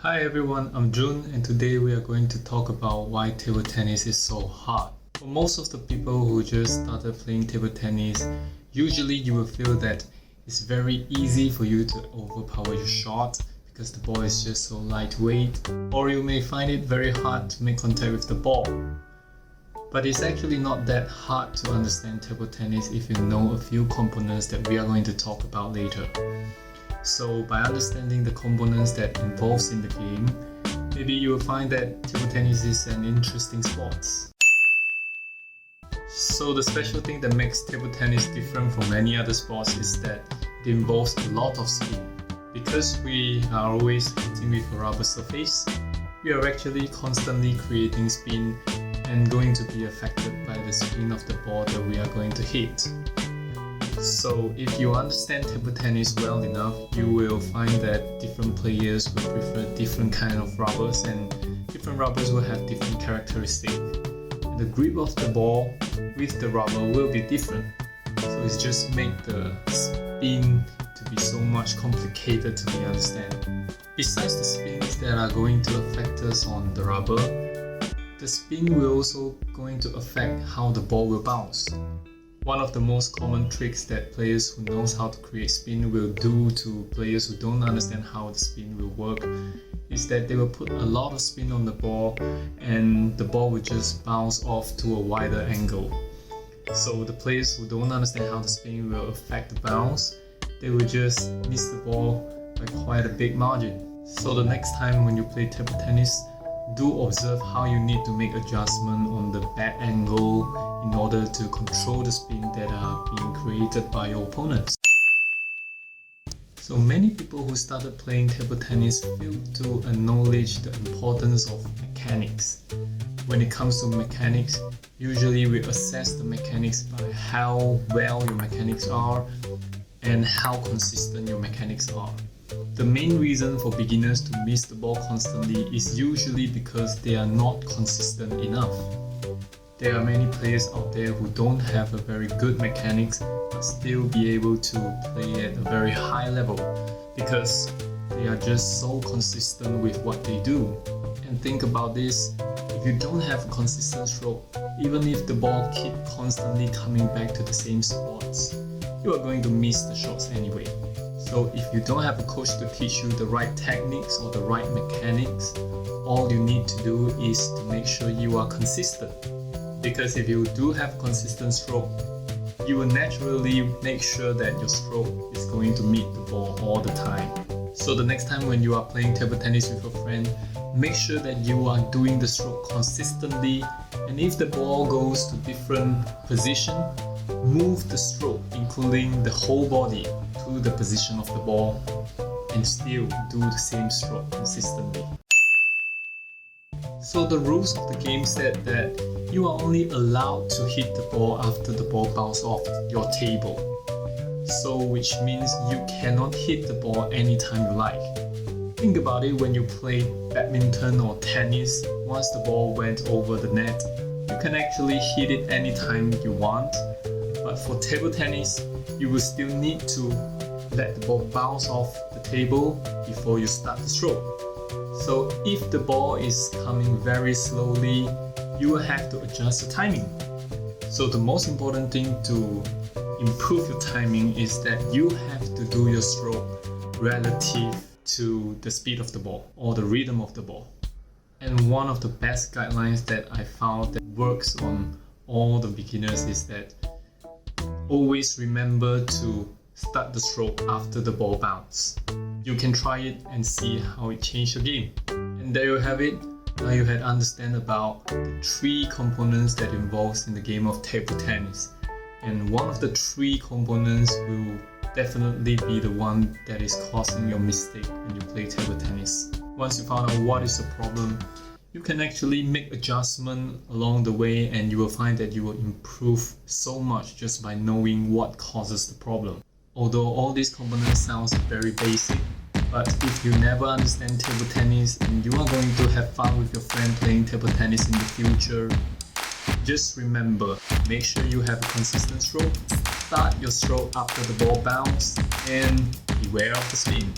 Hi everyone, I'm Jun and today we are going to talk about why table tennis is so hard. For most of the people who just started playing table tennis, usually you will feel that it's very easy for you to overpower your shot because the ball is just so lightweight, or you may find it very hard to make contact with the ball. But it's actually not that hard to understand table tennis if you know a few components that we are going to talk about later. So by understanding the components that involves in the game, maybe you will find that table tennis is an interesting sport. So the special thing that makes table tennis different from many other sports is that it involves a lot of spin. Because we are always hitting with a rubber surface, we are actually constantly creating spin and going to be affected by the spin of the ball that we are going to hit. So if you understand table tennis well enough, you will find that different players will prefer different kind of rubbers and different rubbers will have different characteristics. And the grip of the ball with the rubber will be different. So it's just make the spin to be so much complicated to be understand. Besides the spins that are going to affect us on the rubber, the spin will also going to affect how the ball will bounce. One of the most common tricks that players who knows how to create spin will do to players who don't understand how the spin will work is that they will put a lot of spin on the ball and the ball will just bounce off to a wider angle. So the players who don't understand how the spin will affect the bounce, they will just miss the ball by quite a big margin. So the next time when you play table tennis, do observe how you need to make adjustment on the bad angle in order to control the spin that are being created by your opponents. So many people who started playing table tennis fail to acknowledge the importance of mechanics. When it comes to mechanics, usually we assess the mechanics by how well your mechanics are and how consistent your mechanics are. The main reason for beginners to miss the ball constantly is usually because they are not consistent enough. There are many players out there who don't have a very good mechanics but still be able to play at a very high level because they are just so consistent with what they do. And think about this, if you don't have a consistent stroke, even if the ball keep constantly coming back to the same spots, you are going to miss the shots anyway. So if you don't have a coach to teach you the right techniques or the right mechanics, all you need to do is to make sure you are consistent. Because if you do have a consistent stroke, you will naturally make sure that your stroke is going to meet the ball all the time. So the next time when you are playing table tennis with a friend, make sure that you are doing the stroke consistently, and if the ball goes to different position, move the stroke, including the whole body, to the position of the ball and still do the same stroke consistently. So the rules of the game said that you are only allowed to hit the ball after the ball bounces off your table. So which means you cannot hit the ball anytime you like. Think about it when you play badminton or tennis, once the ball went over the net, you can actually hit it anytime you want. But for table tennis, you will still need to let the ball bounce off the table before you start the stroke. So if the ball is coming very slowly, you will have to adjust the timing. So the most important thing to improve your timing is that you have to do your stroke relative to the speed of the ball or the rhythm of the ball. And one of the best guidelines that I found that works on all the beginners is that always remember to start the stroke after the ball bounce. You can try it and see how it changes your game. And there you have it. Now you had understand about the three components that involves in the game of table tennis. And one of the three components will definitely be the one that is causing your mistake when you play table tennis. Once you found out what is the problem, you can actually make adjustment along the way and you will find that you will improve so much just by knowing what causes the problem. Although all these components sounds very basic, but if you never understand table tennis and you are going to have fun with your friend playing table tennis in the future, just remember, make sure you have a consistent stroke, start your stroke after the ball bounce, and beware of the spin.